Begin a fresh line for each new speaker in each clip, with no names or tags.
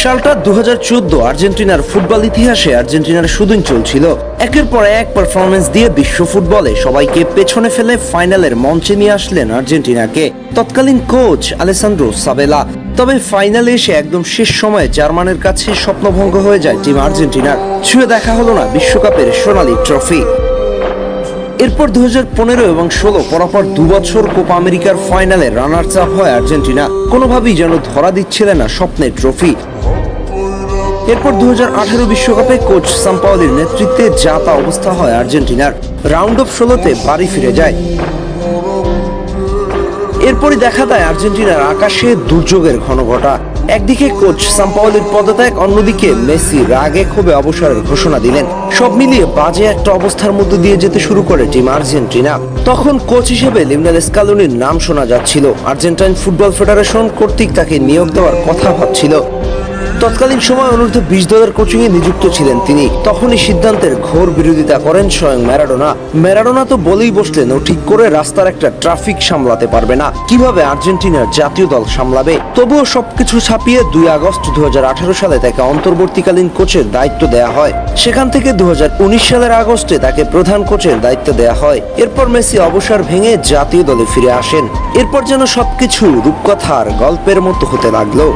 সালটা 2014। আর্জেন্টিনার ফুটবল ইতিহাসে আর্জেন্টিনার সুদিন চলছিল। একের পর এক পারফরমেন্স দিয়ে বিশ্ব ফুটবলে সবাইকে পেছনে ফেলে ফাইনালের মঞ্চে নিয়ে আসলেন আর্জেন্টিনাকে তৎকালীন কোচ আলেসান্দ্রো সাবেলা। তবে ফাইনালে এসে একদম শেষ সময়ে জার্মানের কাছে স্বপ্নভঙ্গ হয়ে যায় টিম আর্জেন্টিনার। ছুঁয়ে দেখা হলো না বিশ্বকাপের সোনালী ট্রফি। এরপর 2015 এবং 2016 পরপর 2 বছর কোপা আমেরিকার ফাইনালে রানার্স আপ হয় আর্জেন্টিনা। কোনোভাবেই যেন ধরা দিচ্ছিলেন না স্বপ্নের ট্রফি। এরপর 2018 বিশ্বকাপে কোচ সাম্পাওলির নেতৃত্বে যা তা অবস্থা হয় আর্জেন্টিনার। রাউন্ড অফ 16-তে বাড়ি ফিরে যায়। এরপরই দেখা দেয় আর্জেন্টিনার আকাশে দুর্যোগের ঘনঘটা। একদিকে কোচ সাম্পাওলির পদত্যাগ, অন্যদিকে মেসি রাগে ক্ষোভে অবসরের ঘোষণা দিলেন। সব মিলিয়ে বাজে একটা অবস্থার মধ্যে দিয়ে যেতে শুরু করে টিম আর্জেন্টিনা। তখন কোচ হিসেবে লিওনেল স্কালোনির নাম শোনা যাচ্ছিল। আর্জেন্টাইন ফুটবল ফেডারেশন কর্তৃক তাকে নিয়োগ দেওয়ার কথা ভাবছিল। তৎকালীন সময় অনূর্ধ্ব-20 দলের কোচিংয়ে নিযুক্ত ছিলেন তিনি। তখনই সিদ্ধান্তের ঘোর বিরোধিতা করেন স্বয়ং ম্যারাডোনা। ম্যারাডোনা তো বলেই বসলেন ও ঠিক করে রাস্তার একটা ট্রাফিক সামলাতে পারবে না, কিভাবে আর্জেন্টিনার জাতীয় দল সামলাবে। তবুও সবকিছু ছাপিয়ে 2 আগস্ট 2018 সালে তাকে অন্তর্বর্তীকালীন কোচের দায়িত্ব দেয়া হয়। সেখান থেকে 2019 সালের আগস্টে তাকে প্রধান কোচের দায়িত্ব দেয়া হয়। এরপর মেসি অবসর ভেঙে জাতীয় দলে ফিরে আসেন। এরপর যেন সবকিছু রূপকথার গল্পের মতো হতে লাগলো।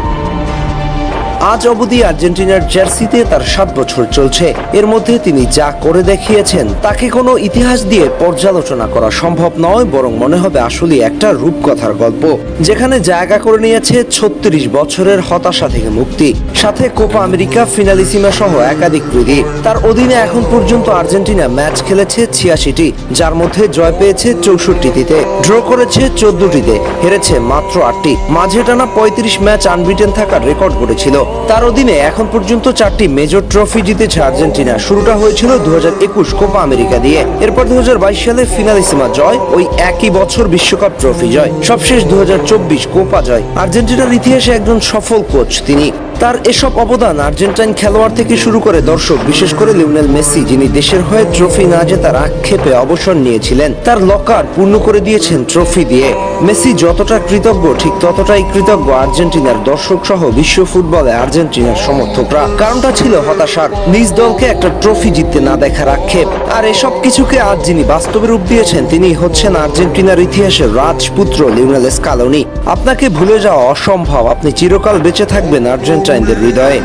আজ অবধি আর্জেন্টিনার জার্সিতে তার 7 বছর চলছে। এর মধ্যে তিনি যা করে দেখিয়েছেন তাকে কোনো ইতিহাস দিয়ে পর্যালোচনা করা সম্ভব নয়, বরং মনে হবে আসলে একটা রূপকথার গল্প, যেখানে জায়গা করে নিয়েছে 36 বছরের হতাশা থেকে মুক্তি, সাথে কোপা আমেরিকা, ফিনালিসিমা সহ একাধিক প্রীতি। তার অধীনে এখন পর্যন্ত আর্জেন্টিনা ম্যাচ খেলেছে 86টি, যার মধ্যে জয় পেয়েছে 64টিতে, ড্র করেছে 14টিতে, হেরেছে মাত্র 8টি। মাঝে টানা 35 ম্যাচ আনবিটেন থাকার রেকর্ড গড়েছিল। তার অধীনে এখন পর্যন্ত 4টি মেজর ট্রফি জিতেছে আর্জেন্টিনা। শুরুটা হয়েছিল 2021 কোপা আমেরিকা দিয়ে, এরপর 2022 সালে ফিনালিসিমা জয়, ওই একই বছর বিশ্বকাপ ট্রফি জয়, সবশেষ 2024 কোপা জয়। আর্জেন্টিনার ইতিহাসে একজন সফল কোচ তিনি। তার এসব অবদান আর্জেন্টাইন খেলোয়াড় থেকে শুরু করে দর্শক, বিশেষ করে লিওনেল মেসি, যিনি দেশের হয়ে ট্রফি না জেতার আক্ষেপে অবসর নিয়েছিলেন, তার লকার পূর্ণ করে দিয়েছেন ট্রফি দিয়ে। মেসি যতটা কৃতজ্ঞ, ঠিক ততটাই কৃতজ্ঞ আর্জেন্টিনার দর্শক সহ বিশ্ব ফুটবলে আর্জেন্টিনার সমর্থকরা। কারণটা ছিল হতাশার, নিজ দলকে একটা ট্রফি জিততে না দেখার আক্ষেপ। আর এসব কিছুকে আজ যিনি বাস্তবে রূপ দিয়েছেন, তিনি হচ্ছেন আর্জেন্টিনার ইতিহাসের রাজপুত্র লিওনেল স্কালোনি। আপনাকে ভুলে যাওয়া অসম্ভব, আপনি চিরকাল বেঁচে থাকবেন আর্জেন্টাইনদের হৃদয়ে।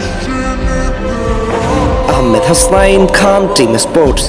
আহমেদ হাসনাইন খান, টিম স্পোর্টস।